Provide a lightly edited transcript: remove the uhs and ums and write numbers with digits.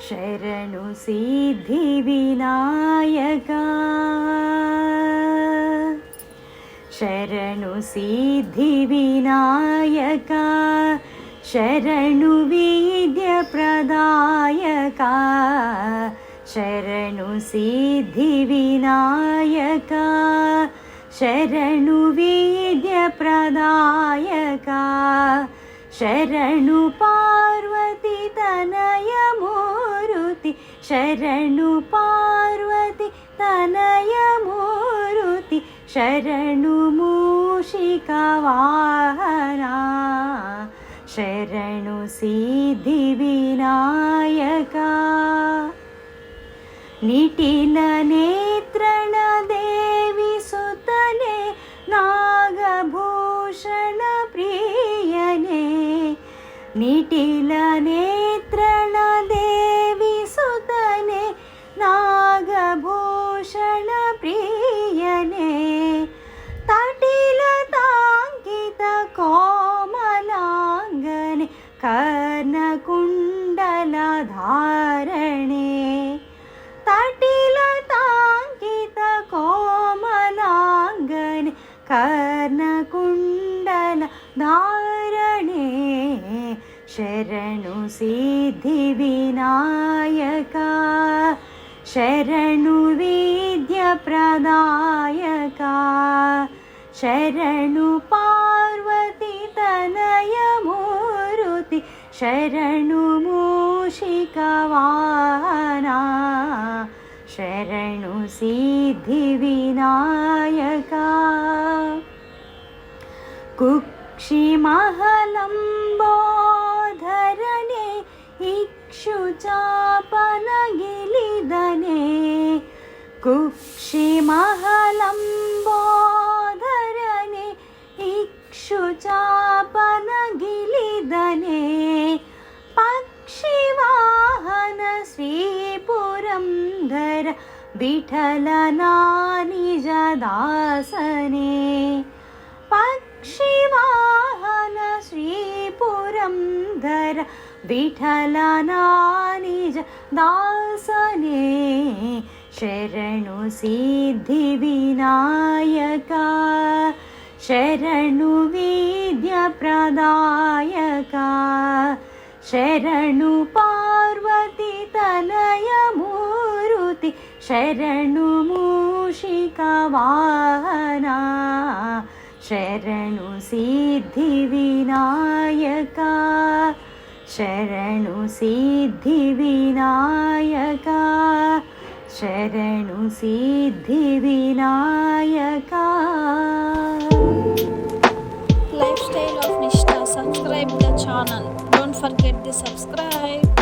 ಶರಣು ಸಿದ್ಧಿ ವಿನಾಯಕ ಶರಣು ಸಿದ್ಧಿ ವಿನಾಯಕ ಶರಣು ವಿದ್ಯ ಪ್ರದಾಯಕ ಶರಣು ಸಿದ್ಧಿ ವಿನಾಯಕ ಶರಣು ವಿದ್ಯ ಪ್ರದಾಯಕ ಶರಣು ಪಾರ್ವತಿ ತನಯ ಮೂರುತಿ ಶರಣು ಪಾರ್ವತಿ ತನಯ ಮೂರುತಿ ಶರಣು ಮೂಷಿಕ ವಾಹನ ಶರಣು ಸಿದ್ಧಿ ವಿನಾಯಕ ನಿಟಿಲ ನೇತ್ರಣ ದೇವಿ ಸುತನೆ ನಾಗಭೂಷಣ ಪ್ರಿಯನೇ ನಿಟಿಲ ನೇತ್ರಣ ದೇವಿ ಸುತನೆ ನಾಗಭೂಷಣ ಪ್ರಿಯನೇ ತಟಿಲ ತಾಂಕಿತ ಕೋಮಲಾಂಗನೆ ಕರ್ಣಕುಂಡಲ ಧಾರಣೆ ತಟಿಲ ತಾಂಕಿತ ಕೋಮಲಾಂಗನೆ ಕರ್ಣಕುಂಡಲ ಧಾರಣೆ ಶರಣು ಸಿದ್ಧಿ ವಿನಾಯಕ ಶರಣು ವಿದ್ಯ ಪ್ರದಾಯಕ ಶರಣು ಪಾರ್ವತಿ ತನಯ ಮೂರುತಿ ಶರಣು ಮೂಷಿಕ ವಾಹನ ಶರಣು ಸಿದ್ಧಿ ವಿನಾಯಕ ಕುಕ್ಷಿ ಮಹಲಂಬೋಧರನೆ ಇಕ್ಷುಚಾಪನ ಗಿಲಿದನೆ ಕುಕ್ಷಿ ಮಹಲಂಬೋಧರನೆ ಇಕ್ಷುಚಾಪನ ಗಿಲಿದನೆ ಪಕ್ಷಿವಾಹನ ಶ್ರೀ ಪುರಂದರ ವಿಠಲನ ನಿಜ ದಾಸನೆ ಪಕ್ಷಿವಾಹನ ಶ್ರೀ ಪುರಂದರ ವಿಠಲನ ನಿಜ ದಾಸನೆ ಶರಣು ಸಿದ್ಧಿ ವಿನಾಯಕ ಶರಣು ವಿದ್ಯ ಪ್ರದಾಯಕ ಶರಣು ಪಾರ್ವತಿ ತನಯ ಮೂರುತಿ ಶರಣು ಮೂಷಿಕ ವಾಹನ ಶರಣು ಸಿದ್ಧಿ ವಿನಾಯಕ ಶರಣು ಸಿದ್ಧಿ ವಿನಾಯಕ ಶರಣು ಸಿದ್ಧಿ Vinayaka. Lifestyle of Nishtha. Subscribe the channel. Don't forget to subscribe.